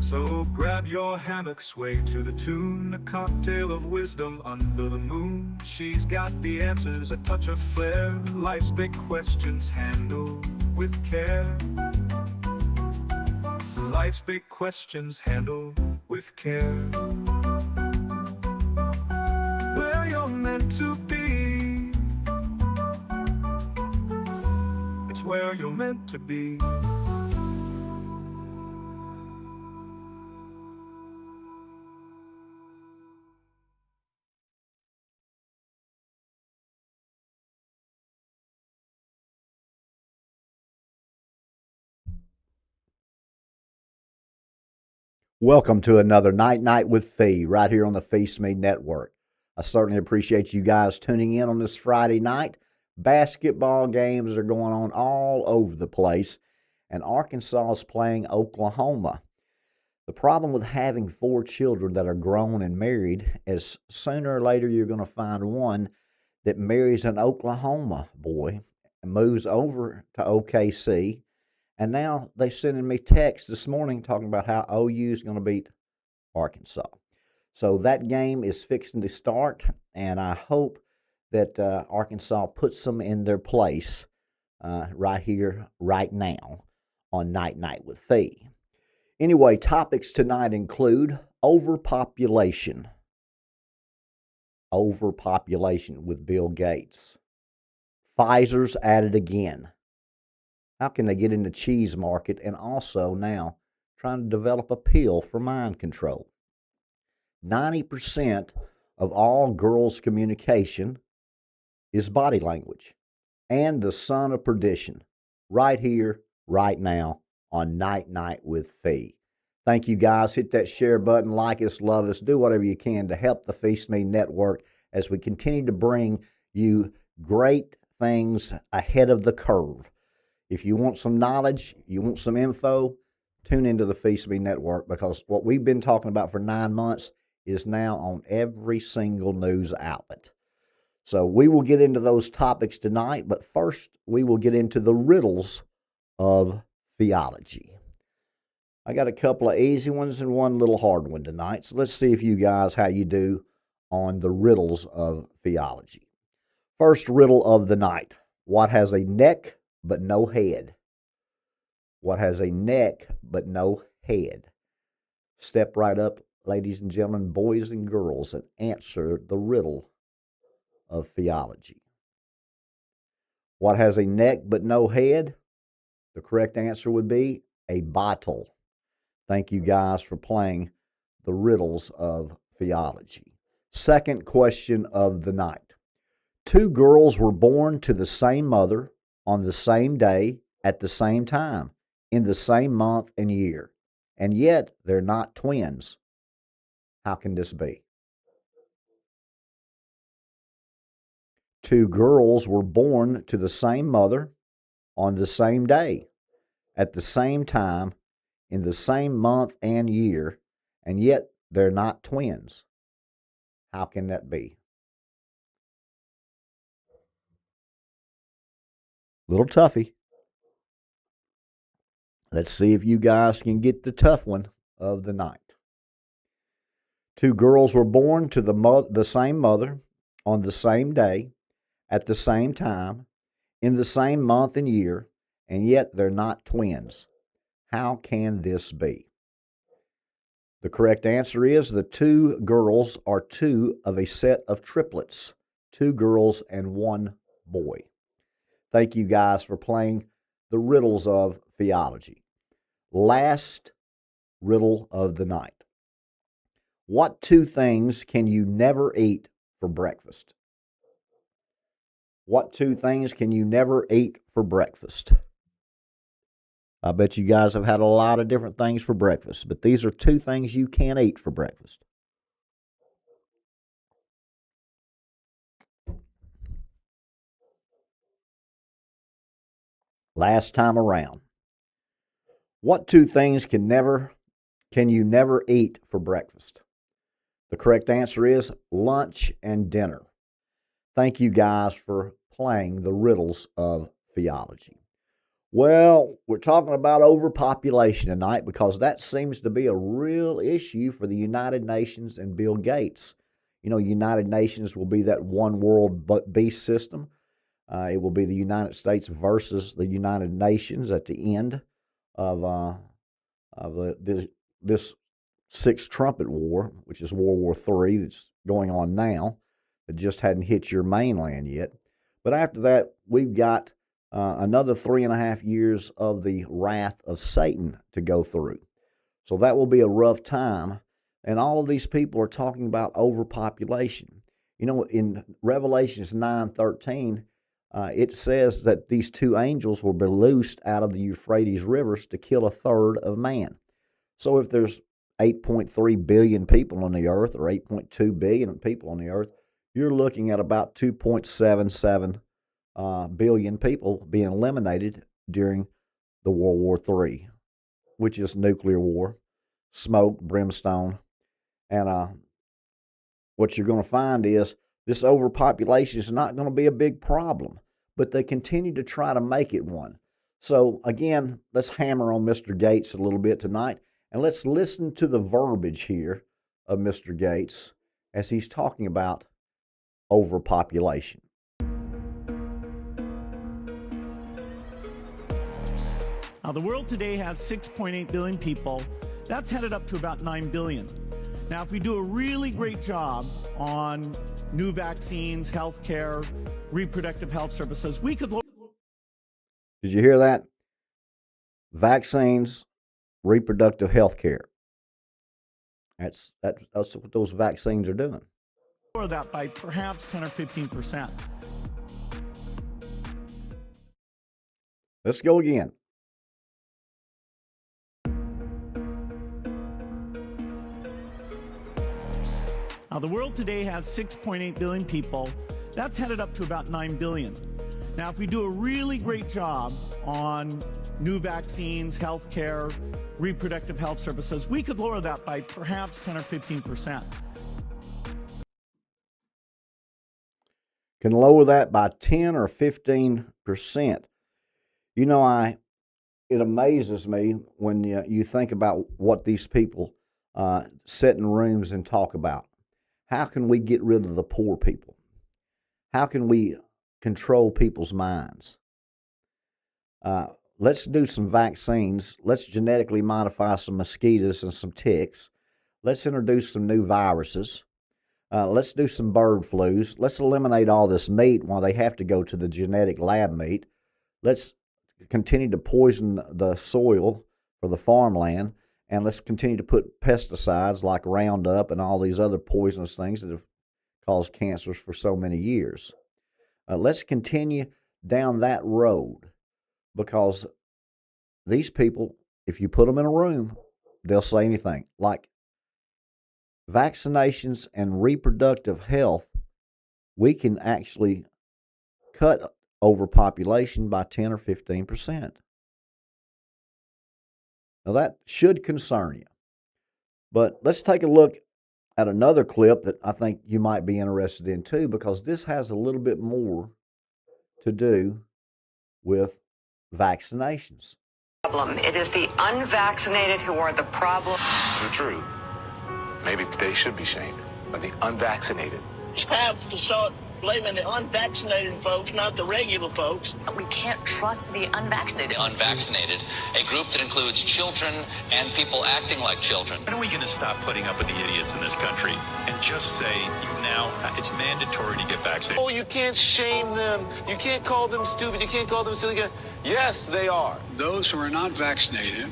So grab your hammock, sway to the tune, a cocktail of wisdom under the moon. She's got the answers, a touch of flair, life's big questions handled with care. Life's big questions handled with care. Where you're meant to be, it's where you're meant to be. Welcome to another Night with Phee right here on the Phee Smee Network. I certainly appreciate you guys tuning in on this Friday night. Basketball games are going on all over the place, and Arkansas is playing Oklahoma. The problem with having 4 children that are grown and married is sooner or later you're going to find one that marries an Oklahoma boy and moves over to OKC. And now they're sending me texts this morning talking about how OU is going to beat Arkansas. So that game is fixing to start, and I hope that Arkansas puts them in their place right here, right now on Night with Phee. Anyway, topics tonight include overpopulation. Overpopulation with Bill Gates. Pfizer's at it again. How can they get in the cheese market and also now trying to develop a pill for mind control? 90% of all girls' communication is body language. And the son of perdition, right here, right now, on Night with Phee. Thank you guys. Hit that share button, like us, love us, do whatever you can to help the Phee Smee Network as we continue to bring you great things ahead of the curve. If you want some knowledge, you want some info, tune into the Phee Smee Network, because what we've been talking about for 9 months is now on every single news outlet. So we will get into those topics tonight, but first we will get into the riddles of theology. I got a couple of easy ones and one little hard one tonight, so let's see if you guys, how you do on the riddles of theology. First riddle of the night. What has a neck but no head? What has a neck but no head? Step right up, ladies and gentlemen, boys and girls, and answer the riddle of theology. What has a neck but no head? The correct answer would be a bottle. Thank you guys for playing the riddles of theology. Second question of the night. 2 girls were born to the same mother on the same day, at the same time, in the same month and year, and yet they're not twins. How can this be? 2 girls were born to the same mother on the same day, at the same time, in the same month and year, and yet they're not twins. How can that be? Little toughie. Let's see if you guys can get the tough one of the night. 2 girls were born to the same mother on the same day, at the same time, in the same month and year, and yet they're not twins. How can this be? The correct answer is the 2 girls are 2 of a set of triplets, 2 girls and 1 boy. Thank you guys for playing the riddles of theology. Last riddle of the night. What 2 things can you never eat for breakfast? What 2 things can you never eat for breakfast? I bet you guys have had a lot of different things for breakfast, but these are 2 things you can't eat for breakfast. Last time around. What 2 things can you never eat for breakfast? The correct answer is lunch and dinner. Thank you guys for playing the riddles of theology. Well, we're talking about overpopulation tonight because that seems to be a real issue for the United Nations and Bill Gates. You know, United Nations will be that one world beast system. It will be the United States versus the United Nations at the end of this Sixth Trumpet War, which is World War III that's going on now. It just hadn't hit your mainland yet. But after that, we've got another 3.5 years of the wrath of Satan to go through. So that will be a rough time. And all of these people are talking about overpopulation. You know, in Revelations 9:13, it says that these two angels will be loosed out of the Euphrates rivers to kill a third of man. So if there's 8.3 billion people on the earth or 8.2 billion people on the earth, you're looking at about 2.77 billion people being eliminated during the World War III, which is nuclear war, smoke, brimstone. And what you're going to find is this overpopulation is not going to be a big problem, but they continue to try to make it one. So again, let's hammer on Mr. Gates a little bit tonight, and let's listen to the verbiage here of Mr. Gates as he's talking about overpopulation. Now, the world today has 6.8 billion people. That's headed up to about 9 billion. Now, if we do a really great job on new vaccines, healthcare, reproductive health services, we could look. Did you hear that? Vaccines, reproductive health care. That's what those vaccines are doing. Lower that by perhaps 10 or 15%. Let's go again. Now, the world today has 6.8 billion people. That's headed up to about 9 billion. Now, if we do a really great job on new vaccines, healthcare, reproductive health services, we could lower that by perhaps 10 or 15%. Can lower that by 10 or 15%. You know, it amazes me when you think about what these people sit in rooms and talk about. How can we get rid of the poor people? How can we control people's minds? Let's do some vaccines. Let's genetically modify some mosquitoes and some ticks. Let's introduce some new viruses. Let's do some bird flus. Let's eliminate all this meat while they have to go to the genetic lab meat. Let's continue to poison the soil for the farmland. And let's continue to put pesticides like Roundup and all these other poisonous things that have caused cancers for so many years. Let's continue down that road because these people, if you put them in a room, they'll say anything. Like vaccinations and reproductive health, we can actually cut overpopulation by 10 or 15%. Now, that should concern you. But let's take a look at another clip that I think you might be interested in too, because this has a little bit more to do with vaccinations. It is the unvaccinated who are the problem. The truth. Maybe they should be shamed, but the unvaccinated. It's time to start blaming the unvaccinated folks, not the regular folks. We can't trust the unvaccinated. The unvaccinated, a group that includes children and people acting like children. When are we going to stop putting up with the idiots in this country and just say, it's mandatory to get vaccinated? Oh, you can't shame them. You can't call them stupid. You can't call them silly. Yes, they are. Those who are not vaccinated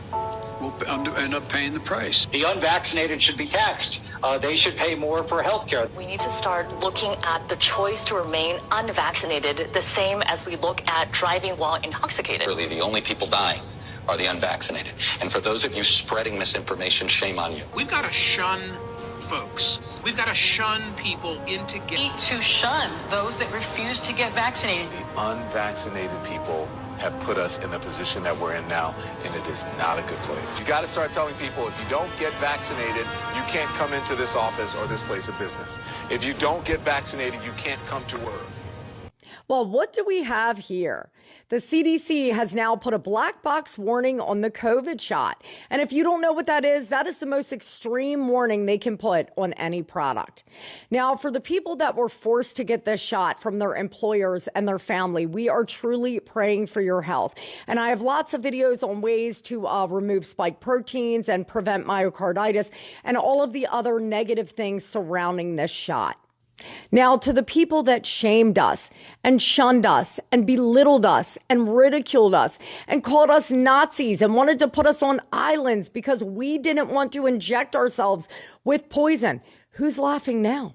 will end up paying the price. The unvaccinated should be taxed. They should pay more for health care. We need to start looking at the choice to remain unvaccinated the same as we look at driving while intoxicated. Really, the only people dying are the unvaccinated. And for those of you spreading misinformation, shame on you. We've got to shun folks. We've got to shun people into getting... To shun those that refuse to get vaccinated. The unvaccinated people have put us in the position that we're in now, and it is not a good place. You got to start telling people, if you don't get vaccinated, you can't come into this office or this place of business. If you don't get vaccinated, you can't come to work. Well, what do we have here? The CDC has now put a black box warning on the COVID shot. And if you don't know what that is the most extreme warning they can put on any product. Now, for the people that were forced to get this shot from their employers and their family, we are truly praying for your health. And I have lots of videos on ways to remove spike proteins and prevent myocarditis and all of the other negative things surrounding this shot. Now, to the people that shamed us and shunned us and belittled us and ridiculed us and called us Nazis and wanted to put us on islands because we didn't want to inject ourselves with poison, who's laughing now?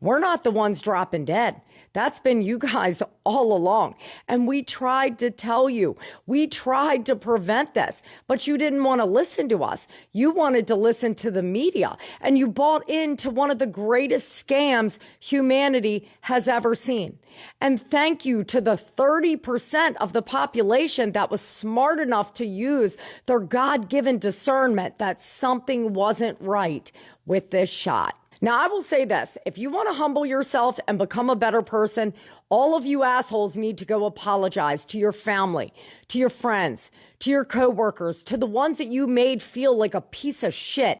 We're not the ones dropping dead. That's been you guys all along. And we tried to tell you, we tried to prevent this, but you didn't want to listen to us. You wanted to listen to the media, and you bought into one of the greatest scams humanity has ever seen. And thank you to the 30% of the population that was smart enough to use their God-given discernment that something wasn't right with this shot. Now, I will say this, if you want to humble yourself and become a better person, all of you assholes need to go apologize to your family, to your friends, to your coworkers, to the ones that you made feel like a piece of shit.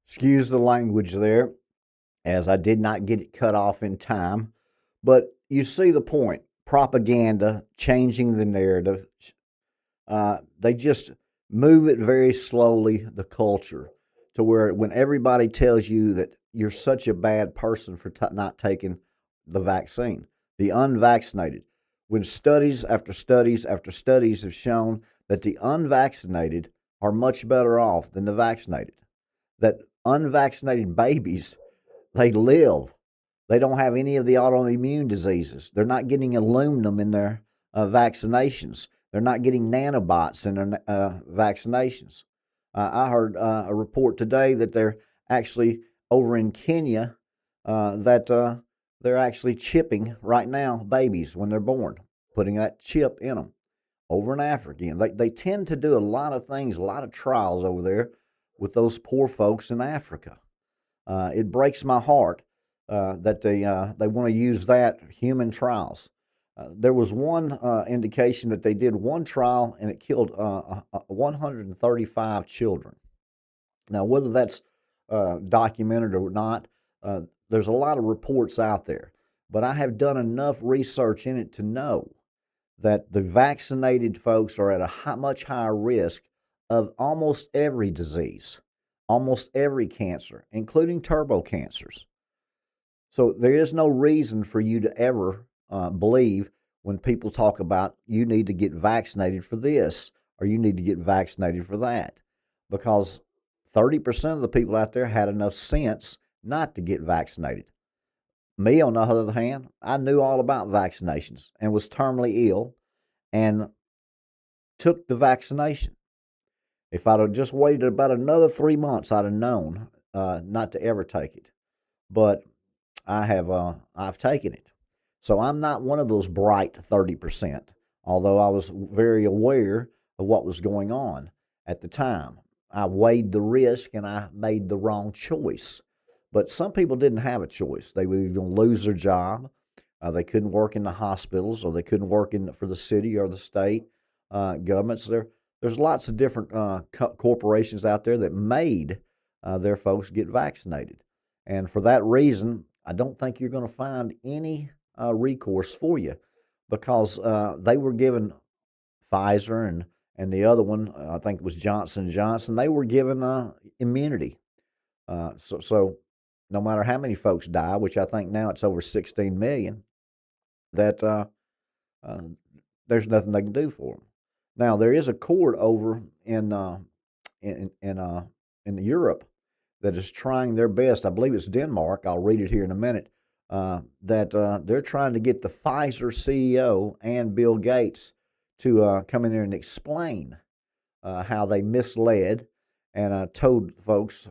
Excuse the language there, as I did not get it cut off in time. But you see the point. Propaganda, changing the narrative. They just move it very slowly, the culture, to where when everybody tells you that you're such a bad person for not taking the vaccine, the unvaccinated, when studies after studies after studies have shown that the unvaccinated are much better off than the vaccinated, that unvaccinated babies, they live. They don't have any of the autoimmune diseases. They're not getting aluminum in their vaccinations. They're not getting nanobots in their vaccinations. I heard a report today that they're actually over in Kenya, that they're actually chipping right now babies when they're born, putting that chip in them. Over in Africa, they tend to do a lot of things, a lot of trials over there with those poor folks in Africa. It breaks my heart that they want to use that, human trials. There was one indication that they did one trial and it killed 135 children. Now, whether that's documented or not, there's a lot of reports out there. But I have done enough research in it to know that the vaccinated folks are at a much higher risk of almost every disease, almost every cancer, including turbo cancers. So there is no reason for you to ever believe when people talk about you need to get vaccinated for this or you need to get vaccinated for that, because 30% of the people out there had enough sense not to get vaccinated. Me, on the other hand, I knew all about vaccinations and was terminally ill and took the vaccination. If I'd have just waited about another 3 months, I'd have known not to ever take it. But I've taken it. So I'm not one of those bright 30%, although I was very aware of what was going on at the time. I weighed the risk and I made the wrong choice. But some people didn't have a choice. They were either going to lose their job, they couldn't work in the hospitals, or they couldn't work for the city or the state governments. There's lots of different corporations out there that made their folks get vaccinated. And for that reason, I don't think you're going to find any recourse for you, because they were given Pfizer and the other one, I think it was Johnson & Johnson, they were given immunity. So no matter how many folks die, which I think now it's over 16 million, that there's nothing they can do for them. Now, there is a court over in Europe that is trying their best. I believe it's Denmark. I'll read it here in a minute. That they're trying to get the Pfizer CEO and Bill Gates to come in there and explain how they misled and told folks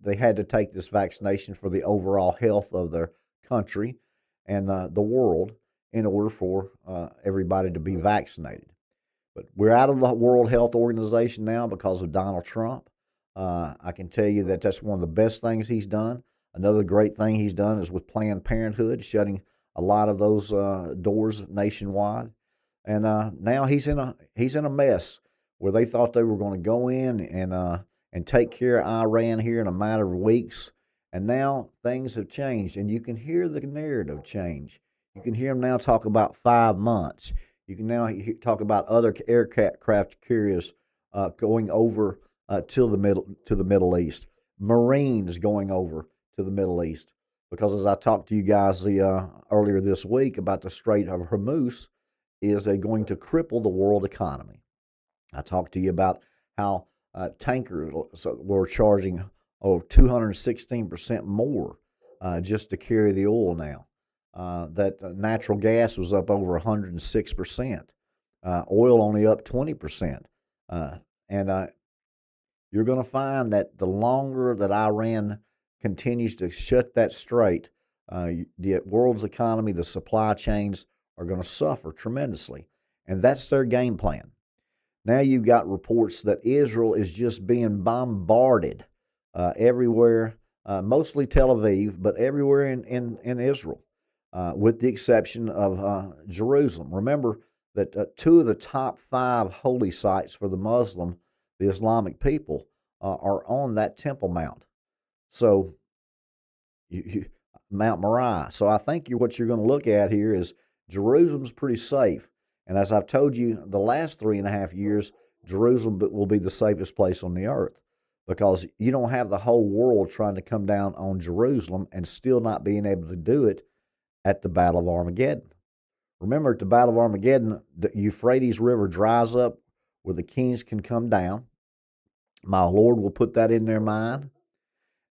they had to take this vaccination for the overall health of their country and the world in order for everybody to be vaccinated. But we're out of the World Health Organization now because of Donald Trump. I can tell you that that's one of the best things he's done. Another great thing he's done is with Planned Parenthood, shutting a lot of those doors nationwide. And now he's in a mess where they thought they were going to go in and take care of Iran here in a matter of weeks. And now things have changed, and you can hear the narrative change. You can hear him now talk about 5 months. You can now talk about other aircraft carriers going over to the Middle East, Marines going over to the Middle East, because as I talked to you guys earlier this week about the Strait of Hormuz, is going to cripple the world economy. I talked to you about how tankers were charging 216% more just to carry the oil now. That natural gas was up over 106%. Oil only up 20%. And you're going to find that the longer that Iran continues to shut that strait, the world's economy, the supply chains are going to suffer tremendously. And that's their game plan. Now you've got reports that Israel is just being bombarded everywhere, mostly Tel Aviv, but everywhere in Israel, with the exception of Jerusalem. Remember that 2 of the top 5 holy sites for the Islamic people, are on that Temple Mount. So, Mount Moriah. So I think what you're going to look at here is Jerusalem's pretty safe. And as I've told you, the last 3.5 years, Jerusalem will be the safest place on the earth, because you don't have the whole world trying to come down on Jerusalem and still not being able to do it at the Battle of Armageddon. Remember, at the Battle of Armageddon, the Euphrates River dries up where the kings can come down. My Lord will put that in their mind.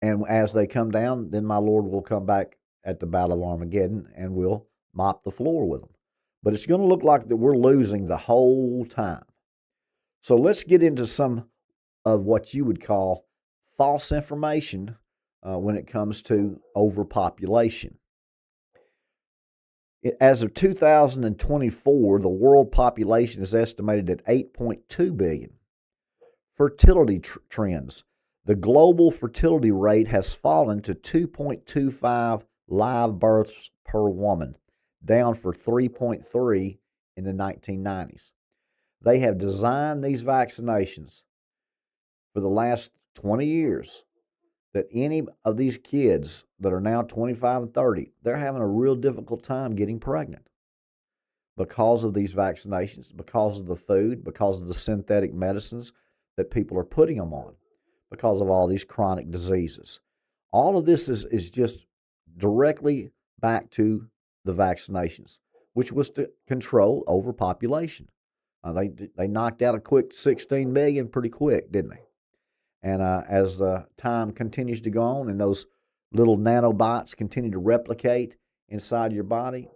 And as they come down, then my Lord will come back at the Battle of Armageddon and will mop the floor with them. But it's going to look like that we're losing the whole time. So let's get into some of what you would call false information when it comes to overpopulation. As of 2024, the world population is estimated at 8.2 billion. Fertility trends. The global fertility rate has fallen to 2.25 live births per woman, down from 3.3 in the 1990s. They have designed these vaccinations for the last 20 years that any of these kids that are now 25 and 30, they're having a real difficult time getting pregnant because of these vaccinations, because of the food, because of the synthetic medicines that people are putting them on, because of all these chronic diseases. All of this is just directly back to the vaccinations, which was to control overpopulation. They knocked out a quick 16 million pretty quick, didn't they? And as time continues to go on and those little nanobots continue to replicate inside your body,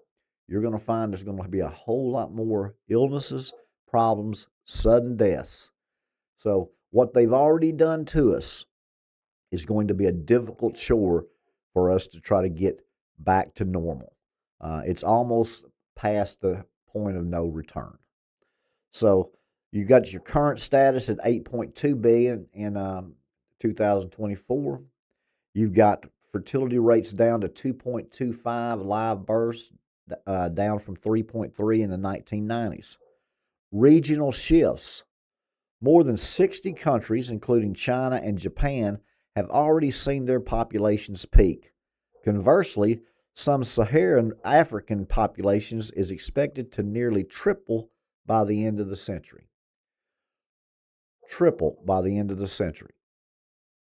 you're going to find there's going to be a whole lot more illnesses, problems, sudden deaths. So what they've already done to us is going to be a difficult chore for us to try to get back to normal. It's almost past the point of no return. So you got your current status at 8.2 billion in 2024. You've got fertility rates down to 2.25 live births, down from 3.3 in the 1990s. Regional shifts. More than 60 countries, including China and Japan, have already seen their populations peak. Conversely, some Saharan African populations is expected to nearly triple by the end of the century. Triple by the end of the century.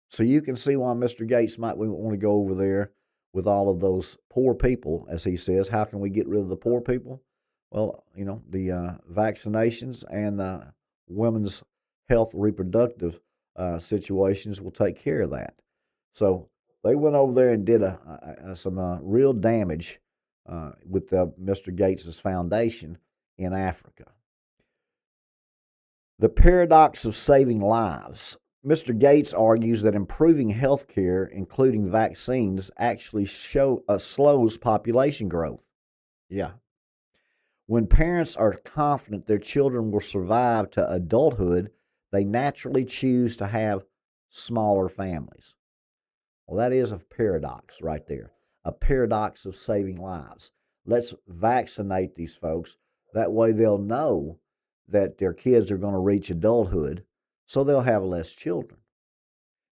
So you can see why Mr. Gates might want to go over there with all of those poor people, as he says. How can we get rid of the poor people? Well, the vaccinations and women's health reproductive situations will take care of that. So they went over there and did some real damage with Mr. Gates' foundation in Africa. The paradox of saving lives. Mr. Gates argues that improving health care, including vaccines, actually slows population growth. Yeah. When parents are confident their children will survive to adulthood, they naturally choose to have smaller families. Well, that is a paradox right there, a paradox of saving lives. Let's vaccinate these folks. That way they'll know that their kids are going to reach adulthood, so they'll have less children.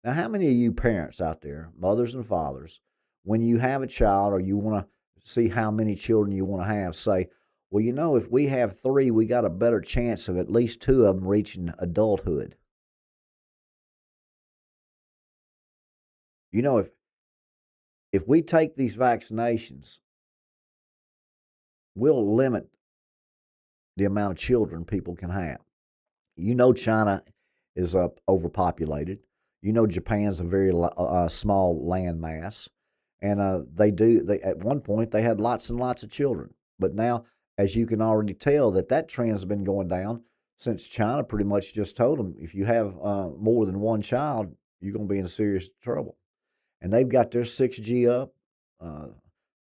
Now, how many of you parents out there, mothers and fathers, when you have a child or you want to see how many children you want to have, say, well, you know, if we have 3, we got a better chance of at least 2 of them reaching adulthood. You know, if we take these vaccinations, we'll limit the amount of children people can have. You know, China is overpopulated. You know, Japan's a very small land mass, and they at one point they had lots and lots of children. But now, as you can already tell, that trend's been going down since China pretty much just told them, if you have more than one child, you're going to be in serious trouble. And they've got their 6G up.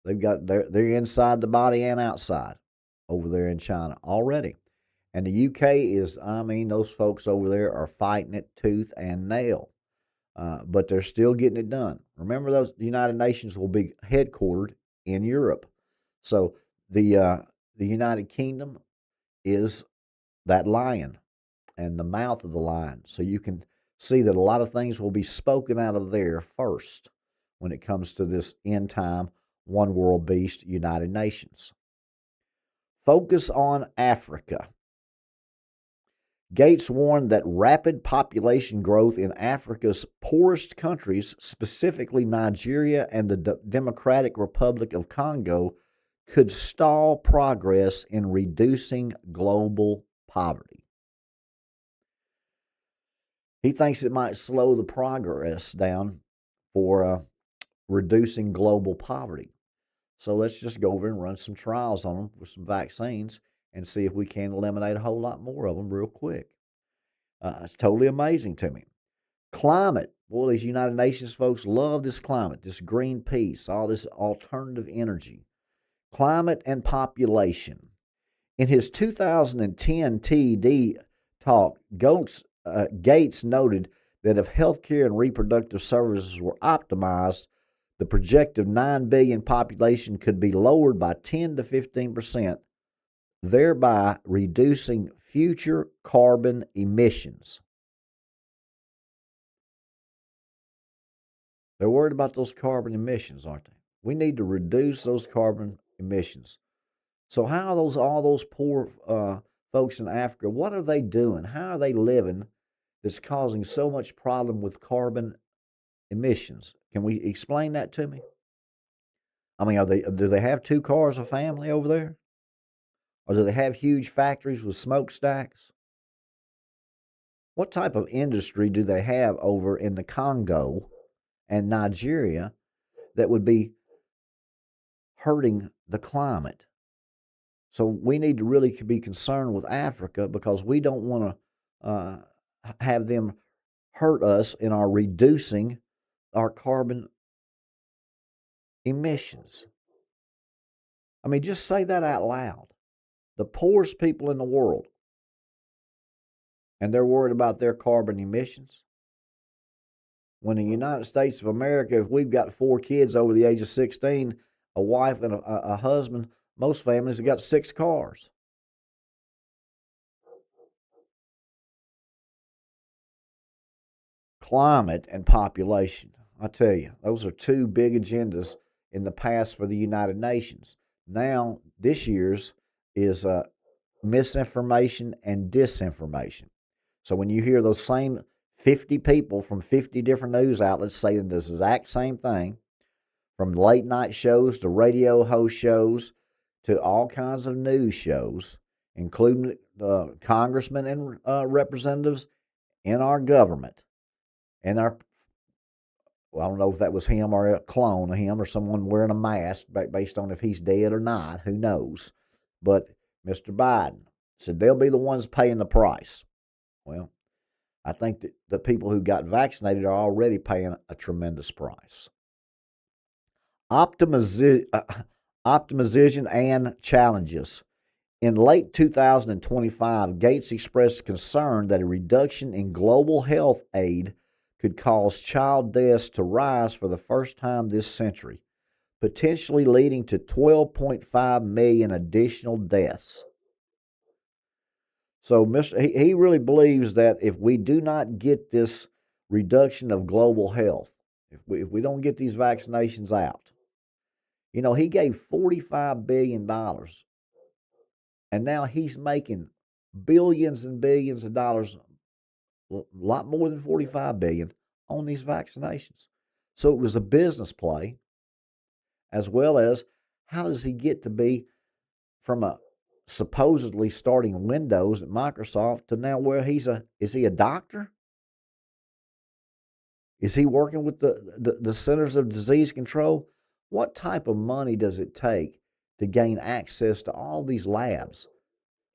They've got they're inside the body and outside over there in China already. And the UK is, I mean, those folks over there are fighting it tooth and nail. But they're still getting it done. Remember, the United Nations will be headquartered in Europe. So the United Kingdom is that lion and the mouth of the lion. So you can see that a lot of things will be spoken out of there first when it comes to this end time, one world beast, United Nations. Focus on Africa. Gates warned that rapid population growth in Africa's poorest countries, specifically Nigeria and the Democratic Republic of Congo, could stall progress in reducing global poverty. He thinks it might slow the progress down for reducing global poverty. So let's just go over and run some trials on them with some vaccines and see if we can eliminate a whole lot more of them real quick. It's totally amazing to me. Climate. Boy, these United Nations folks love this climate, this green peace, all this alternative energy. Climate and population. In his 2010 TED talk, Gates noted that if healthcare and reproductive services were optimized, the projected 9 billion population could be lowered by 10 to 15%, thereby reducing future carbon emissions. They're worried about those carbon emissions, aren't they? We need to reduce those carbon emissions. So how are all those poor folks in Africa, what are they doing? How are they living that's causing so much problem with carbon emissions? Can we explain that to me? I mean, do they have 2 cars a family over there? Or do they have huge factories with smokestacks? What type of industry do they have over in the Congo and Nigeria that would be hurting the climate? So we need to really be concerned with Africa because we don't want to have them hurt us in our reducing our carbon emissions. I mean, just say that out loud. The poorest people in the world, and they're worried about their carbon emissions. When in the United States of America, if we've got 4 kids over the age of 16, a wife and a husband, most families have got 6 cars. Climate and population. I tell you, those are 2 big agendas in the past for the United Nations. Now, this year's is misinformation and disinformation. So when you hear those same 50 people from 50 different news outlets saying this exact same thing, from late night shows to radio host shows to all kinds of news shows, including congressmen and representatives in our government, and I don't know if that was him or a clone of him or someone wearing a mask based on if he's dead or not, who knows. But Mr. Biden said they'll be the ones paying the price. Well, I think that the people who got vaccinated are already paying a tremendous price. Optimization and challenges. In late 2025, Gates expressed concern that a reduction in global health aid could cause child deaths to rise for the first time this century. potentially leading to 12.5 million additional deaths. So he really believes that if we do not get this reduction of global health, if we don't get these vaccinations out, you know, he gave $45 billion, and now he's making billions and billions of dollars, a lot more than 45 billion, on these vaccinations. So it was a business play, as well as how does he get to be from a supposedly starting Windows at Microsoft to now where is he a doctor? Is he working with the Centers of Disease Control? What type of money does it take to gain access to all these labs?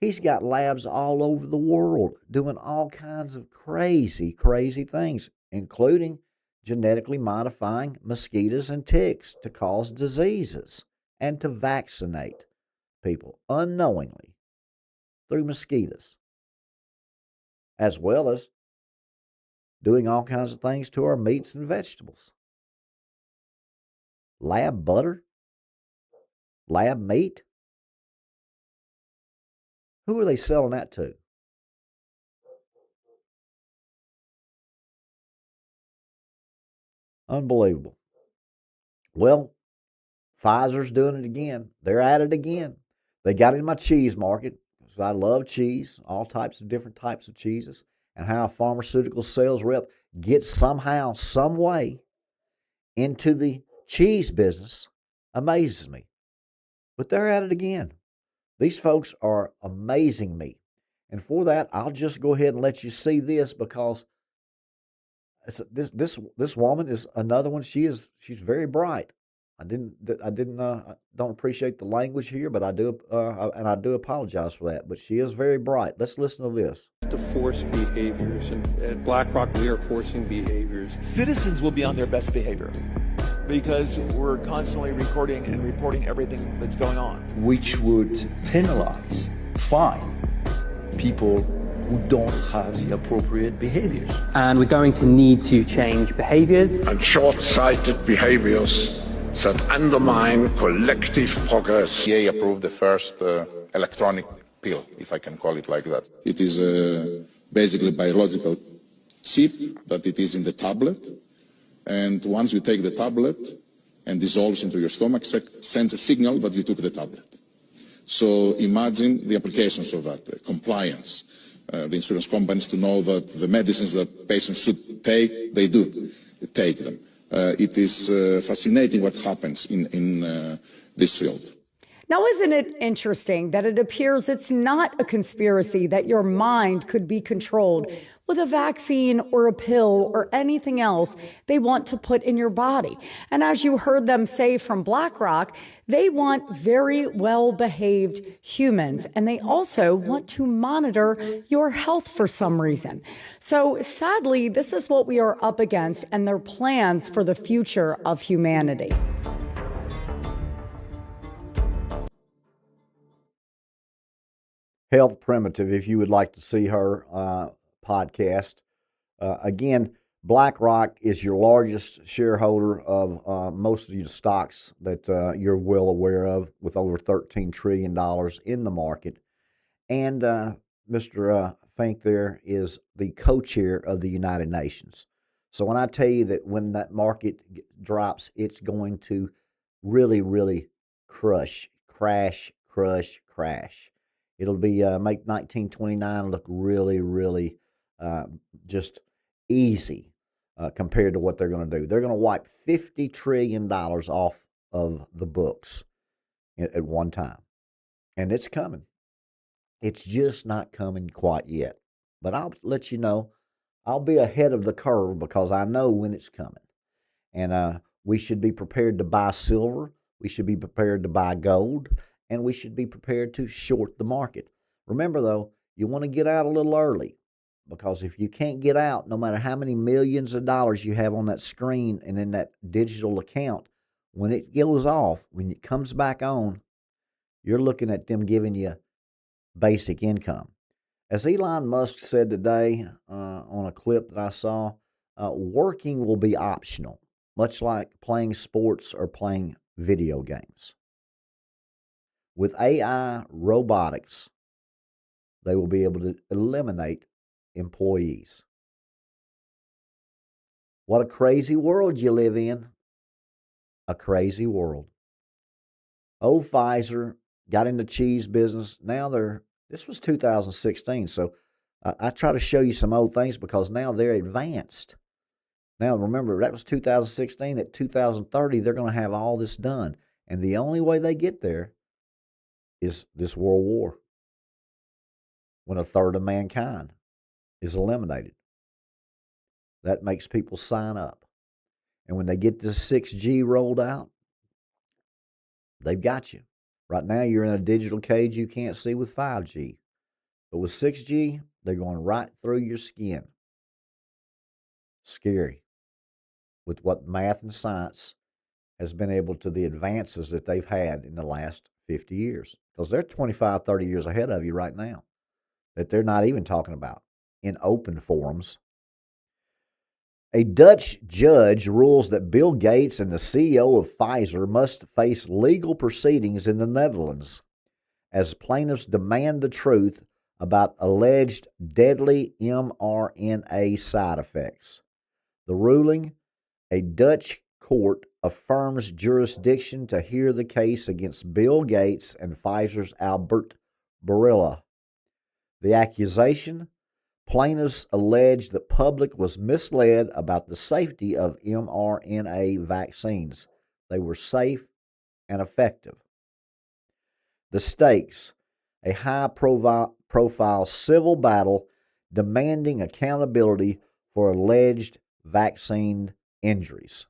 He's got labs all over the world doing all kinds of crazy, crazy things, including genetically modifying mosquitoes and ticks to cause diseases and to vaccinate people unknowingly through mosquitoes, as well as doing all kinds of things to our meats and vegetables. Lab butter? Lab meat? Who are they selling that to? Unbelievable. Well, Pfizer's doing it again. They're at it again. They got in my cheese market, because I love cheese, all types of different types of cheeses, and how a pharmaceutical sales rep gets somehow, some way into the cheese business amazes me. But they're at it again. These folks are amazing me. And for that, I'll just go ahead and let you see this, because this woman is another one. She's very bright. I don't appreciate the language here, but I do, and I do apologize for that. But she is very bright. Let's listen to this. To force behaviors, and at BlackRock we are forcing behaviors. Citizens will be on their best behavior because we're constantly recording and reporting everything that's going on. Which would penalize, fine people who don't have the appropriate behaviors. And we're going to need to change behaviors. And short-sighted behaviors that undermine collective progress. FDA approved the first electronic pill, if I can call it like that. It is basically a biological chip that it is in the tablet. And once you take the tablet and dissolves into your stomach, sends a signal that you took the tablet. So imagine the applications of that, compliance. The insurance companies to know that the medicines that patients should take, they do take them. It is fascinating what happens in this field. Now, isn't it interesting that it appears it's not a conspiracy that your mind could be controlled with a vaccine or a pill or anything else they want to put in your body? And as you heard them say from BlackRock, they want very well-behaved humans, and they also want to monitor your health for some reason. So sadly, this is what we are up against and their plans for the future of humanity. Health Primitive, if you would like to see her podcast. Again, BlackRock is your largest shareholder of most of the stocks that you're well aware of, with over $13 trillion in the market. And Mr. Fink there is the co-chair of the United Nations. So when I tell you that when that market drops, it's going to really, really crash. It'll be make 1929 look really, really just easy compared to what they're going to do. They're going to wipe $50 trillion off of the books at one time. And it's coming. It's just not coming quite yet. But I'll let you know, I'll be ahead of the curve because I know when it's coming. And we should be prepared to buy silver. We should be prepared to buy gold. And we should be prepared to short the market. Remember, though, you want to get out a little early, because if you can't get out, no matter how many millions of dollars you have on that screen and in that digital account, when it goes off, when it comes back on, you're looking at them giving you basic income. As Elon Musk said today on a clip that I saw, working will be optional, much like playing sports or playing video games. With AI robotics, they will be able to eliminate employees. What a crazy world you live in. A crazy world. Old Pfizer got in the cheese business. Now this was 2016, so I try to show you some old things because now they're advanced. Now remember, that was 2016. At 2030, they're going to have all this done. And the only way they get there is this world war, when a third of mankind is eliminated. That makes people sign up. And when they get this 6G rolled out, they've got you. Right now, you're in a digital cage you can't see with 5G. But with 6G, they're going right through your skin. Scary. With what math and science has been able to, the advances that they've had in the last 50 years. Because they're 25, 30 years ahead of you right now that they're not even talking about in open forums. A Dutch judge rules that Bill Gates and the CEO of Pfizer must face legal proceedings in the Netherlands as plaintiffs demand the truth about alleged deadly mRNA side effects. The ruling, a Dutch court affirms jurisdiction to hear the case against Bill Gates and Pfizer's Albert Bourla. The accusation, plaintiffs allege the public was misled about the safety of mRNA vaccines. They were safe and effective. The stakes, a high-profile civil battle demanding accountability for alleged vaccine injuries.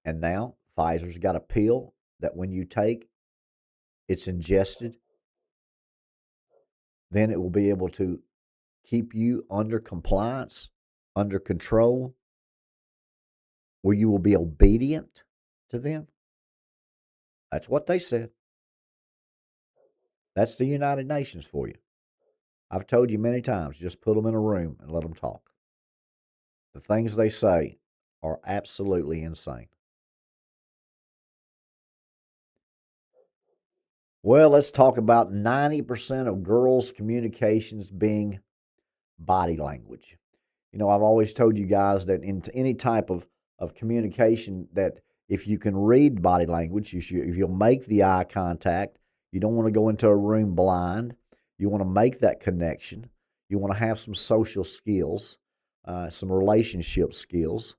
And now Pfizer's got a pill that when you take, it's ingested. Then it will be able to keep you under compliance, under control, where you will be obedient to them. That's what they said. That's the United Nations for you. I've told you many times, just put them in a room and let them talk. The things they say are absolutely insane. Well, let's talk about 90% of girls' communications being body language. You know, I've always told you guys that in any type of communication, that if you can read body language, if you'll make the eye contact, you don't want to go into a room blind. You want to make that connection. You want to have some social skills, some relationship skills.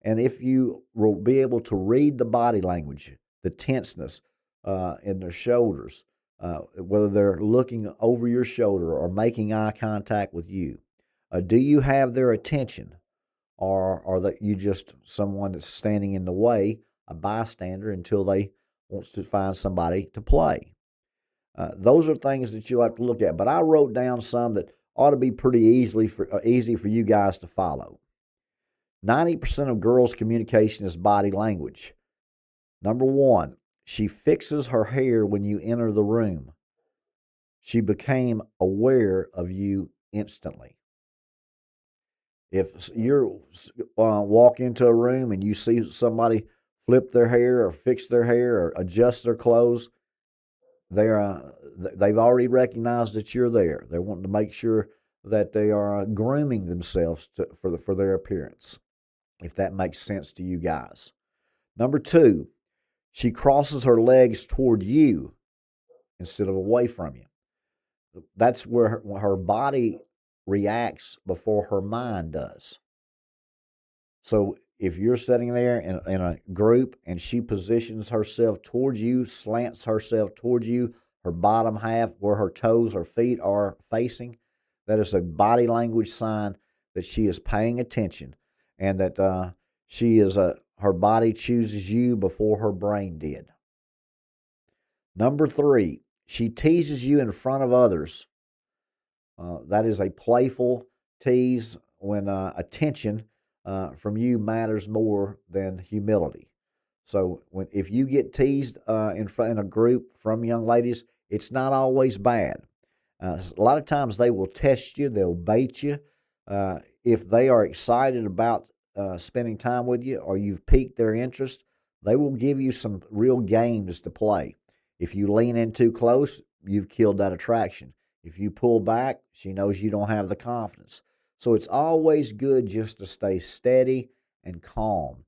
And if you will be able to read the body language, the tenseness in their shoulders, whether they're looking over your shoulder or making eye contact with you, do you have their attention? Or are that you just someone that's standing in the way, a bystander, until they wants to find somebody to play? Those are things that you'll have to look at. But I wrote down some that ought to be pretty easy for you guys to follow. 90% of girls' communication is body language. Number one, she fixes her hair when you enter the room. She became aware of you instantly. If you walk into a room and you see somebody flip their hair or fix their hair or adjust their clothes, they've already recognized that you're there. They're wanting to make sure that they are grooming themselves for their appearance, if that makes sense to you guys. Number two, she crosses her legs toward you instead of away from you. That's where her body reacts before her mind does. So if you're sitting there in a group and she positions herself towards you, slants herself towards you, her bottom half where her toes or feet are facing, that is a body language sign that she is paying attention, and that her body chooses you before her brain did. Number three, she teases you in front of others. That is a playful tease when attention from you matters more than humility. So if you get teased in a group from young ladies, it's not always bad. A lot of times they will test you, they'll bait you. If they are excited about spending time with you, or you've piqued their interest, They will give you some real games to play. If you lean in too close, you've killed that attraction. If you pull back, she knows you don't have the confidence. So it's always good just to stay steady and calm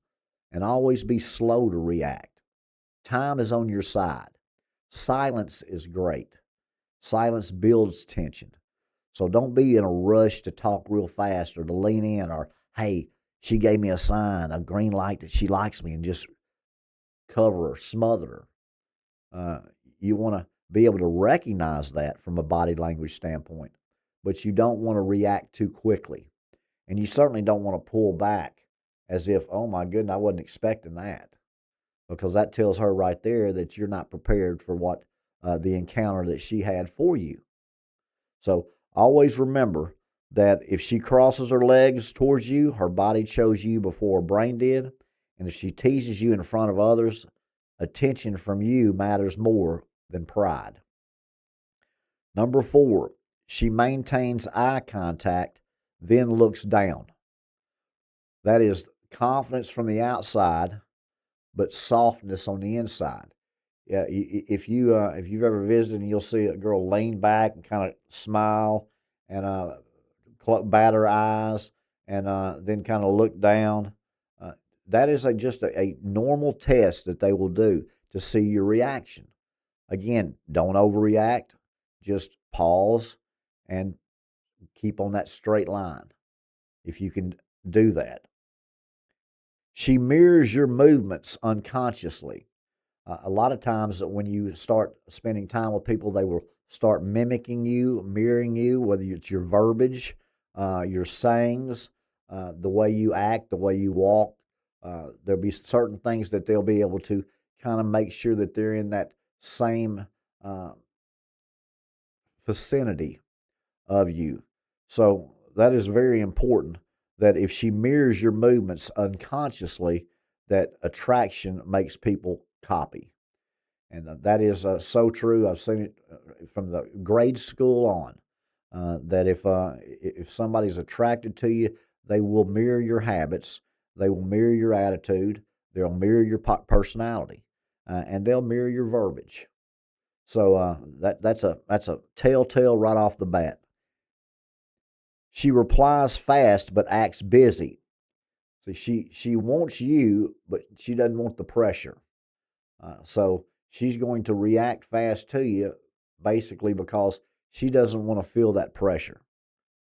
and always be slow to react. Time is on your side. Silence is great. Silence builds tension. So don't be in a rush to talk real fast or to lean in or, hey, she gave me a sign, a green light that she likes me, and just cover her, smother her. You want to be able to recognize that from a body language standpoint, but you don't want to react too quickly. And you certainly don't want to pull back as if, oh my goodness, I wasn't expecting that, because that tells her right there that you're not prepared for what the encounter that she had for you. So always remember that if she crosses her legs towards you, her body chose you before her brain did. And if she teases you in front of others, attention from you matters more than pride. Number 4, she maintains eye contact, then looks down. That is confidence from the outside, but softness on the inside. Yeah, if you've ever visited and you'll see a girl lean back and kind of smile and bat her eyes and then kind of look down, that is just a normal test that they will do to see your reaction. Again, don't overreact. Just pause and keep on that straight line if you can do that. She mirrors your movements unconsciously. A lot of times when you start spending time with people, they will start mimicking you, mirroring you, whether it's your verbiage, your sayings, the way you act, the way you walk. There'll be certain things that they'll be able to kind of make sure that they're in that same vicinity of you. So that is very important, that if she mirrors your movements unconsciously, that attraction makes people copy. And that is so true. I've seen it from the grade school on, that if somebody's attracted to you, they will mirror your habits, they will mirror your attitude, they'll mirror your personality, and they'll mirror your verbiage. So that's a telltale right off the bat. She replies fast but acts busy. So she wants you, but she doesn't want the pressure. So she's going to react fast to you, basically because she doesn't want to feel that pressure.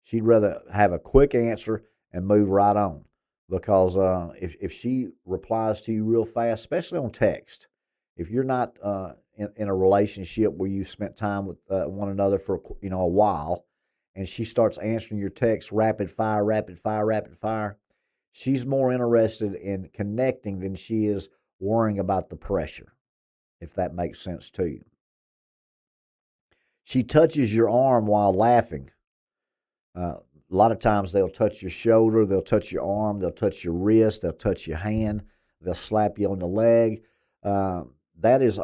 She'd rather have a quick answer and move right on. Because if she replies to you real fast, especially on text, if you're not in a relationship where you spent time with one another for a while, and she starts answering your text rapid fire, she's more interested in connecting than she is worrying about the pressure, if that makes sense to you. She touches your arm while laughing. A lot of times they'll touch your shoulder, they'll touch your arm, they'll touch your wrist, they'll touch your hand, they'll slap you on the leg. That is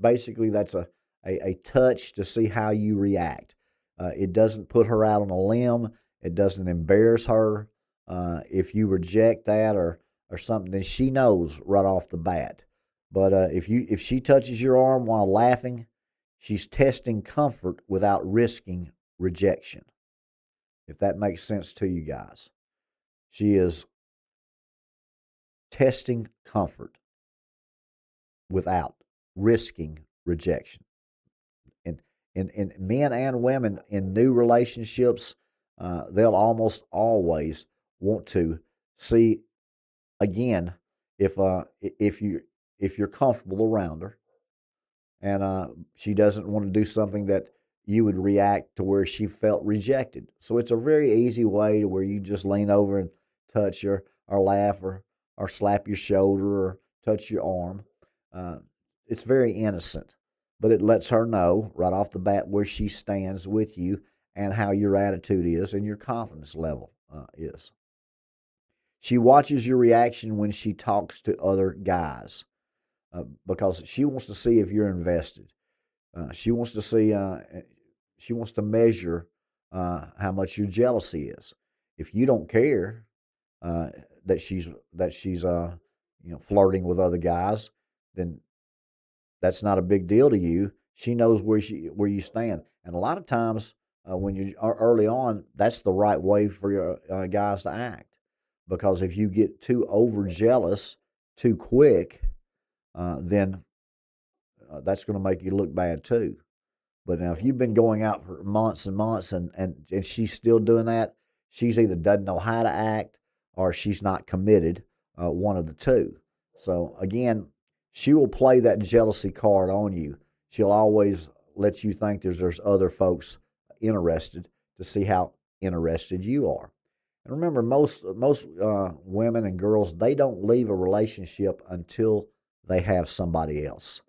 basically that's a touch to see how you react. It doesn't put her out on a limb. It doesn't embarrass her. If you reject that or something, then she knows right off the bat. But if she touches your arm while laughing, she's testing comfort without risking rejection. If that makes sense to you guys. She is testing comfort without risking rejection. In men and women in new relationships, they'll almost always want to see again if you're comfortable around her, and she doesn't want to do something that you would react to where she felt rejected. So it's a very easy way to where you just lean over and touch her or laugh or slap your shoulder or touch your arm. It's very innocent, but it lets her know right off the bat where she stands with you and how your attitude is and your confidence level is. She watches your reaction when she talks to other guys because she wants to see if you're invested. She wants to see. She wants to measure how much your jealousy is. If you don't care that she's flirting with other guys, then that's not a big deal to you. She knows where you stand, and a lot of times when you are early on, that's the right way for your guys to act, because if you get too overjealous too quick, then that's going to make you look bad too. But now, if you've been going out for months and months and she's still doing that, she's either doesn't know how to act or she's not committed, one of the two. So again, she will play that jealousy card on you. She'll always let you think there's other folks interested to see how interested you are. And remember, most women and girls, they don't leave a relationship until they have somebody else.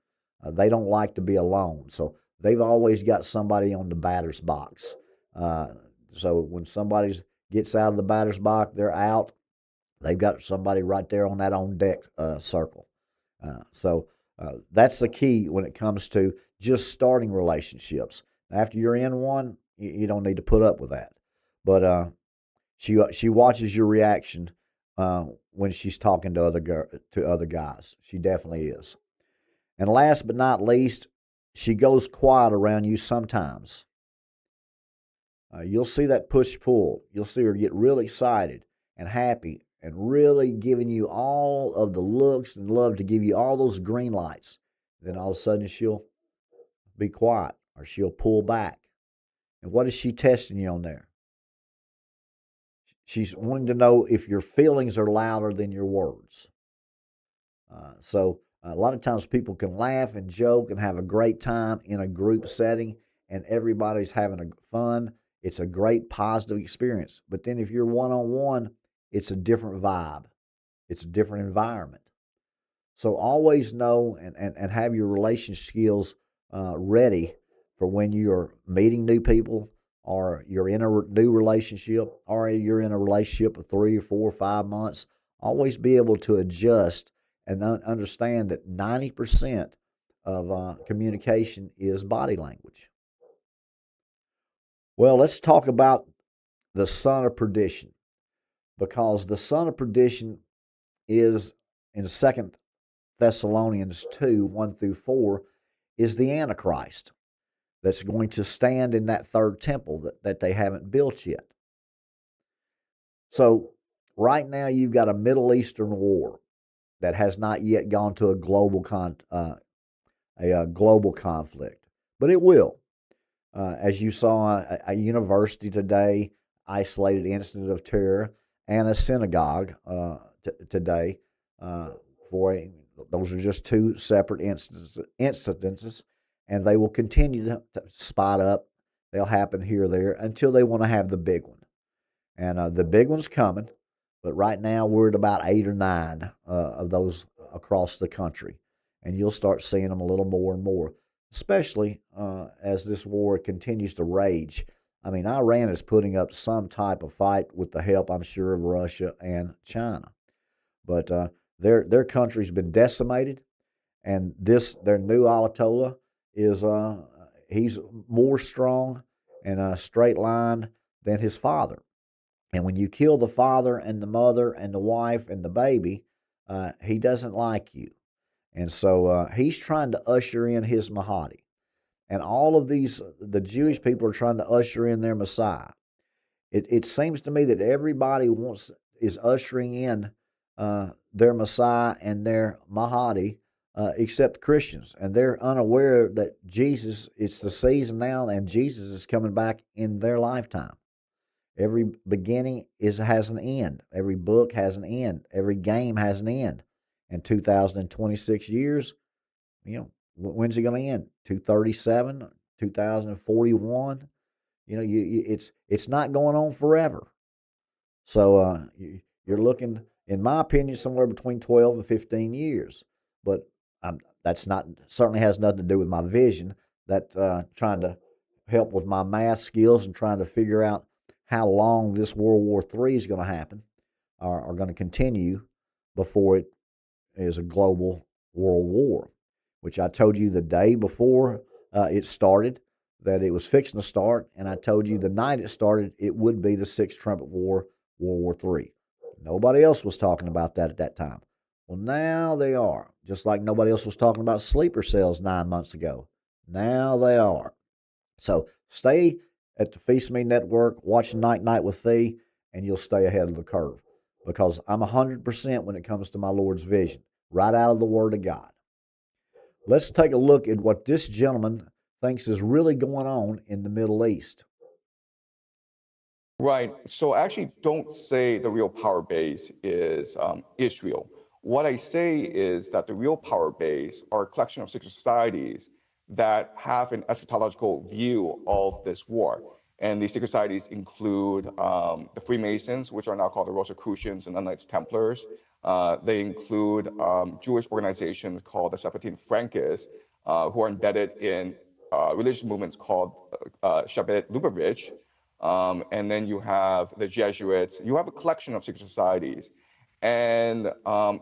They don't like to be alone, so they've always got somebody on the batter's box. So when somebody gets out of the batter's box, they're out. They've got somebody right there on that on deck circle. So that's the key when it comes to just starting relationships. After you're in one, you don't need to put up with that. But she watches your reaction when she's talking to other guys. She definitely is. And last but not least, she goes quiet around you sometimes. You'll see that push-pull. You'll see her get really excited and happy and really giving you all of the looks and love to give you all those green lights. Then all of a sudden she'll be quiet or she'll pull back. And what is she testing you on there? She's wanting to know if your feelings are louder than your words. So a lot of times people can laugh and joke and have a great time in a group setting and everybody's having fun. It's a great positive experience. But then if you're one-on-one, it's a different vibe. It's a different environment. So always know and have your relation skills ready for when you're meeting new people, or you're in a new relationship, or you're in a relationship of 3 or 4 or 5 months. Always be able to adjust and understand that 90% of communication is body language. Well, let's talk about the son of perdition, because the son of perdition is, in 2 Thessalonians 2, 1 through 4, is the Antichrist that's going to stand in that third temple that they haven't built yet. So right now you've got a Middle Eastern war that has not yet gone to a global conflict, but it will. As you saw, a university today, isolated incident of terror, and a synagogue today. Those are just 2 separate incidences, and they will continue to spot up. They'll happen here or there until they want to have the big one. And the big one's coming, but right now we're at about 8 or 9 of those across the country. And you'll start seeing them a little more and more, especially as this war continues to rage. I mean, Iran is putting up some type of fight with the help, I'm sure, of Russia and China. But their country's been decimated, and their new Ayatollah is he's more strong and a straight line than his father. And when you kill the father and the mother and the wife and the baby, he doesn't like you. And so he's trying to usher in his Mahdi. And all of the Jewish people are trying to usher in their Messiah. It seems to me that everybody is ushering in their Messiah and their Mahdi, except Christians. And they're unaware that it's the season now, and Jesus is coming back in their lifetime. Every beginning has an end. Every book has an end. Every game has an end. And 2026 years, when's it going to end? 237, 2041? It's not going on forever. So you're looking, in my opinion, somewhere between 12 and 15 years. But that's certainly has nothing to do with my vision. That trying to help with my math skills and trying to figure out how long this World War III is going to happen, are going to continue before it is a global world war, which I told you the day before it started that it was fixing to start, and I told you the night it started it would be the Sixth Trumpet War, World War III. Nobody else was talking about that at that time. Well, now they are. Just like nobody else was talking about sleeper cells 9 months ago. Now they are. So stay at the Phee Smee Network, watch Night Night with Phee, and you'll stay ahead of the curve. Because I'm 100% when it comes to my Lord's vision, right out of the Word of God. Let's take a look at what this gentleman thinks is really going on in the Middle East. Right. So I actually don't say the real power base is Israel. What I say is that the real power base are a collection of secret societies that have an eschatological view of this war. And these secret societies include the Freemasons, which are now called the Rosicrucians and the Knights Templars. They include Jewish organizations called the Sephardim Frankists, who are embedded in religious movements called Shabbat Lubavitch. And then you have the Jesuits. You have a collection of secret societies. And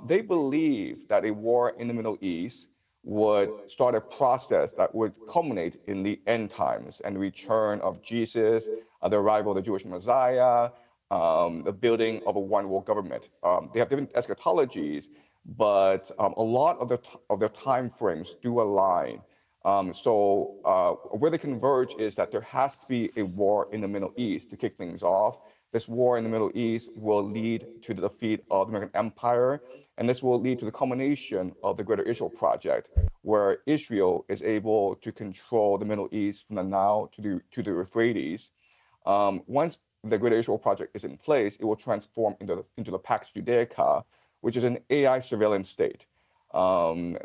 they believe that a war in the Middle East would start a process that would culminate in the end times and the return of Jesus, the arrival of the Jewish Messiah, the building of a one world government. They have different eschatologies, but a lot of their time frames do align. Where they converge is that there has to be a war in the Middle East to kick things off. This war in the Middle East will lead to the defeat of the American Empire, and this will lead to the culmination of the Greater Israel Project, where Israel is able to control the Middle East from the Nile to the Euphrates. Once the Greater Israel Project is in place, it will transform into the Pax Judaica, which is an AI surveillance state.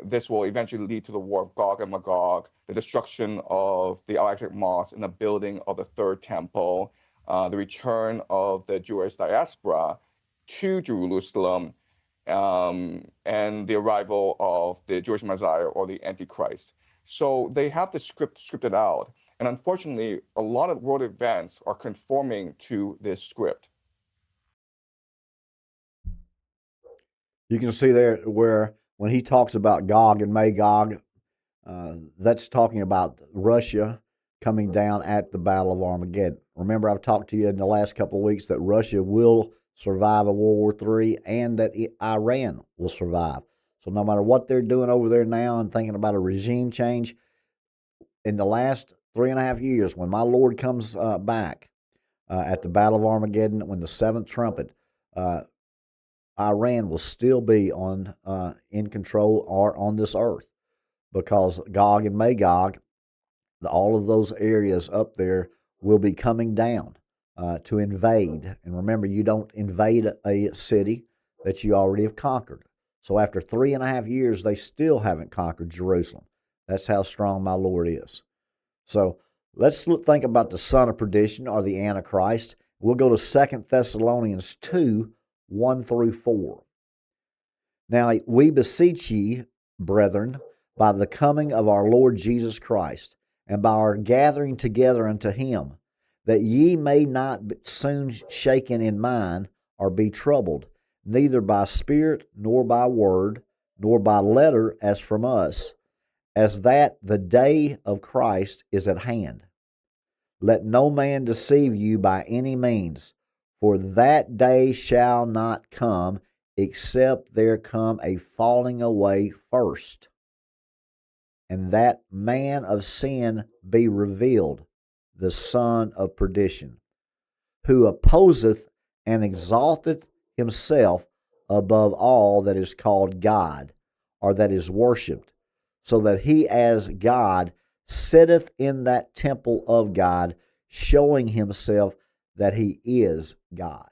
This will eventually lead to the war of Gog and Magog, the destruction of the Al-Aqsa Mosque and the building of the Third Temple, the return of the Jewish diaspora to Jerusalem, and the arrival of the Jewish Messiah or the Antichrist. So they have the script scripted out. And unfortunately, a lot of world events are conforming to this script. You can see there where when he talks about Gog and Magog, that's talking about Russia coming down at the Battle of Armageddon. Remember, I've talked to you in the last couple of weeks that Russia will survive a World War III and that Iran will survive. So no matter what they're doing over there now and thinking about a regime change, in the last 3.5 years, when my Lord comes back at the Battle of Armageddon, when the seventh trumpet, Iran will still be in control or on this earth, because Gog and Magog, all of those areas up there will be coming down to invade. And remember, you don't invade a city that you already have conquered. So after 3.5 years, they still haven't conquered Jerusalem. That's how strong my Lord is. So let's think about the son of perdition, or the Antichrist. We'll go to 2 Thessalonians 2, 1 through 4. Now we beseech ye, brethren, by the coming of our Lord Jesus Christ, and by our gathering together unto him, that ye may not be soon shaken in mind, or be troubled, neither by spirit, nor by word, nor by letter as from us, as that the day of Christ is at hand. Let no man deceive you by any means, for that day shall not come, except there come a falling away first, and that man of sin be revealed, the son of perdition, who opposeth and exalteth himself above all that is called God, or that is worshipped, so that he as God sitteth in that temple of God, showing himself that he is God.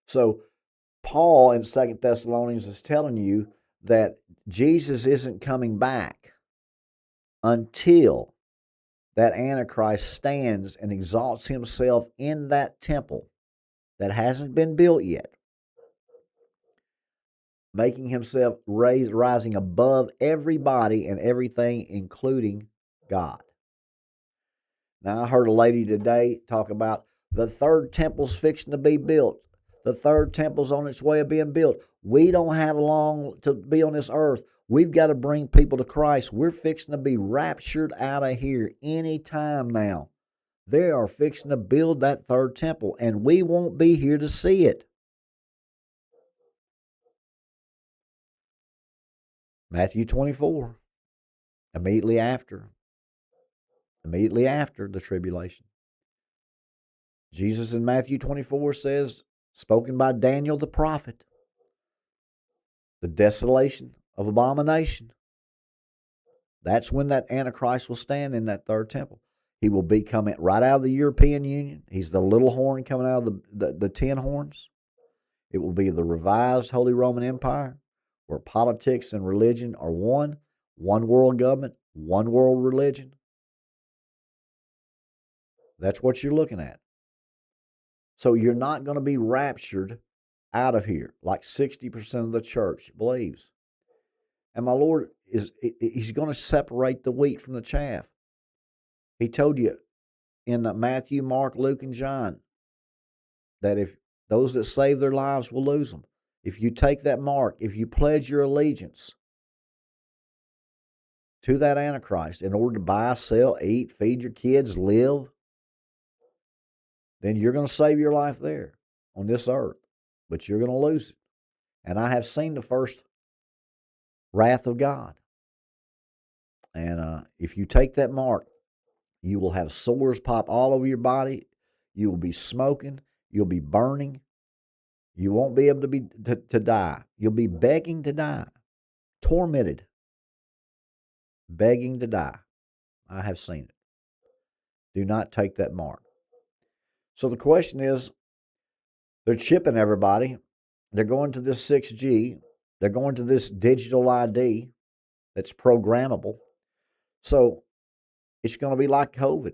So Paul in 2 Thessalonians is telling you that Jesus isn't coming back until that Antichrist stands and exalts himself in that temple that hasn't been built yet, making himself rising above everybody and everything, including God. Now, I heard a lady today talk about the third temple's fixing to be built. The third temple's on its way of being built. We don't have long to be on this earth. We've got to bring people to Christ. We're fixing to be raptured out of here any time now. They are fixing to build that third temple, and we won't be here to see it. Matthew 24, immediately after the tribulation. Jesus in Matthew 24 says, spoken by Daniel the prophet, the desolation of abomination. That's when that Antichrist will stand in that third temple. He will be coming right out of the European Union. He's the little horn coming out of the 10 horns. It will be the revised Holy Roman Empire, where politics and religion are one world government, one world religion. That's what you're looking at. So you're not going to be raptured out of here like 60% of the church believes. And my Lord, He's going to separate the wheat from the chaff. He told you in Matthew, Mark, Luke, and John that if those that save their lives will lose them. If you take that mark, if you pledge your allegiance to that Antichrist in order to buy, sell, eat, feed your kids, live, then you're going to save your life there on this earth, but you're going to lose it. And I have seen the first wrath of God. And if you take that mark, you will have sores pop all over your body. You will be smoking. You'll be burning. You won't be able to die. You'll be begging to die, tormented, begging to die. I have seen it. Do not take that mark. So the question is, they're chipping everybody. They're going to this 6G. They're going to this digital ID that's programmable. So it's going to be like COVID.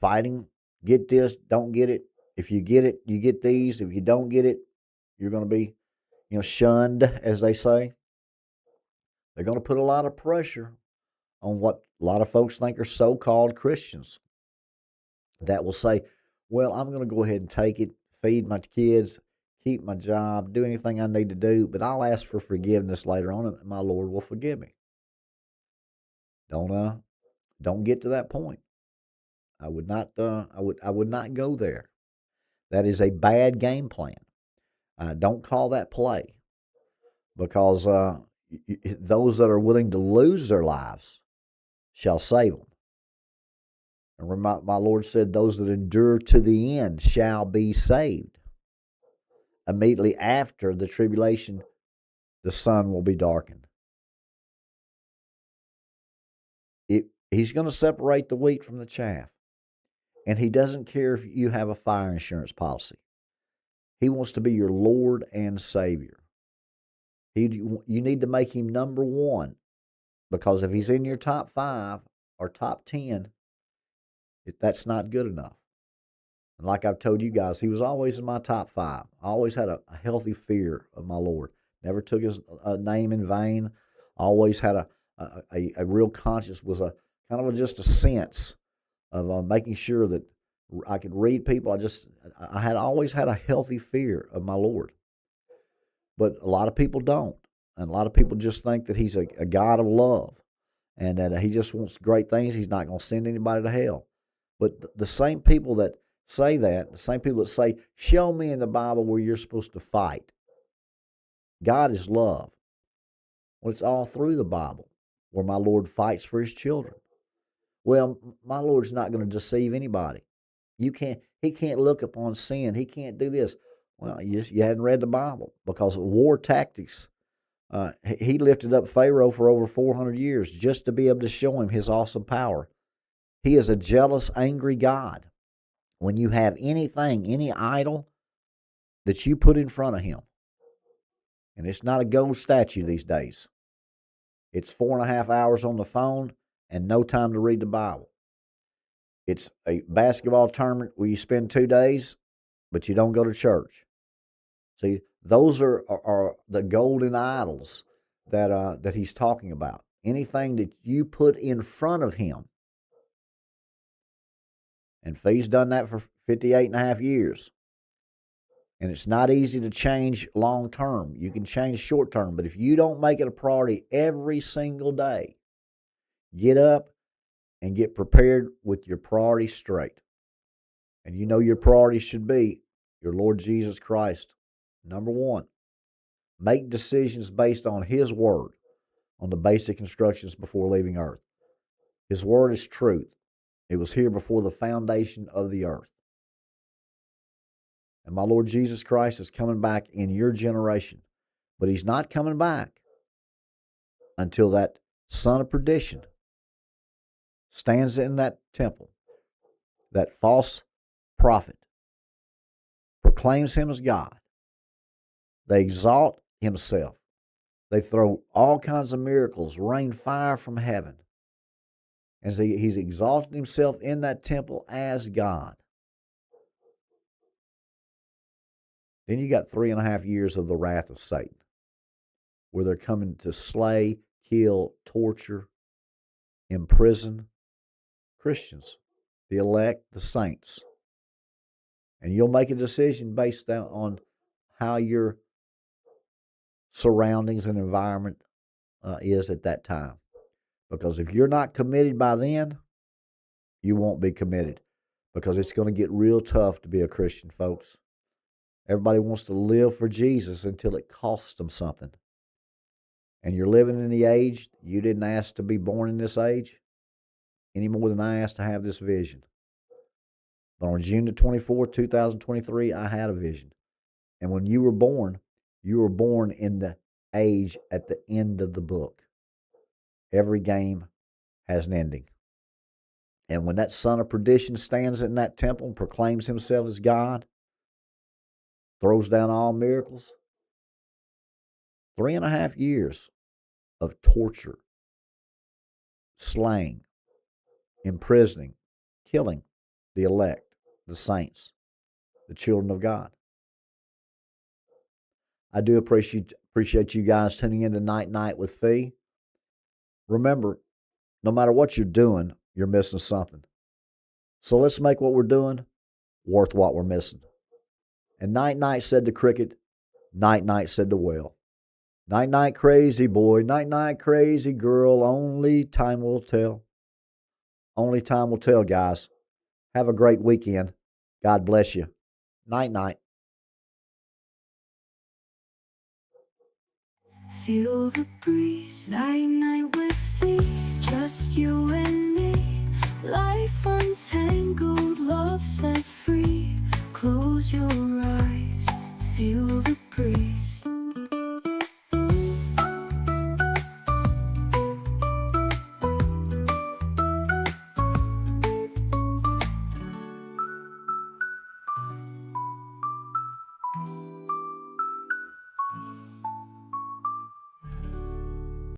Fighting, get this, don't get it. If you get it, you get these. If you don't get it, you're going to be, shunned, as they say. They're going to put a lot of pressure on what a lot of folks think are so-called Christians that will say, well, I'm going to go ahead and take it, feed my kids, keep my job, do anything I need to do, but I'll ask for forgiveness later on, and my Lord will forgive me. Don't get to that point. I would not go there. That is a bad game plan. Don't call that play, because those that are willing to lose their lives shall save them. And my Lord said, those that endure to the end shall be saved. Immediately after the tribulation, the sun will be darkened. He's going to separate the wheat from the chaff. And He doesn't care if you have a fire insurance policy. He wants to be your Lord and Savior. You need to make Him number one, because if He's in your top 5 or top 10, that's not good enough. And like I've told you guys, He was always in my top 5. I always had a healthy fear of my Lord. Never took His name in vain. Always had a real conscience, was a kind of just a sense of making sure that I could read people. I had always had a healthy fear of my Lord. But a lot of people don't. And a lot of people just think that He's a God of love and that He just wants great things. He's not going to send anybody to hell. But the same people that say that, the same people that say, show me in the Bible where you're supposed to fight. God is love. Well, it's all through the Bible where my Lord fights for His children. Well, my Lord's not going to deceive anybody. He can't look upon sin. He can't do this. Well, you hadn't read the Bible, because of war tactics. He lifted up Pharaoh for over 400 years just to be able to show him His awesome power. He is a jealous, angry God. When you have anything, any idol that you put in front of Him, and it's not a gold statue these days. It's 4.5 hours on the phone and no time to read the Bible. It's a basketball tournament where you spend 2 days, but you don't go to church. See, those are the golden idols that He's talking about. Anything that you put in front of Him. And Fee's done that for 58.5 years. And it's not easy to change long term. You can change short term, but if you don't make it a priority every single day, get up and get prepared with your priorities straight. And you know your priorities should be your Lord Jesus Christ. Number one, make decisions based on His word. on the basic instructions before leaving earth. His word is truth. It was here before the foundation of the earth. And my Lord Jesus Christ is coming back in your generation. But he's not coming back until that son of perdition stands in that temple, that false prophet, proclaims him as God. They exalt himself. They throw all kinds of miracles, rain fire from heaven. And so he's exalted himself in that temple as God. Then you got 3.5 years of the wrath of Satan, where they're coming to slay, kill, torture, imprison Christians, the elect, the saints. And you'll make a decision based on how your surroundings and environment is at that time. Because if you're not committed by then, you won't be committed. Because it's going to get real tough to be a Christian, folks. Everybody wants to live for Jesus until it costs them something. And you're living in the age, you didn't ask to be born in this age any more than I asked to have this vision. But on June the 24th, 2023, I had a vision. And when you were born in the age at the end of the book. Every game has an ending. And when that son of perdition stands in that temple and proclaims himself as God, throws down all miracles, 3.5 years of torture, slaying, imprisoning, killing the elect, the saints, the children of God. I do appreciate you guys tuning in to Night with Phee. Remember, no matter what you're doing, you're missing something. So let's make what we're doing worth what we're missing. And Night said to cricket, Night said to whale. Night crazy boy, night crazy girl, only time will tell. Only time will tell, guys. Have a great weekend. God bless you. Night. Feel the breeze, night with Phee, just you and me.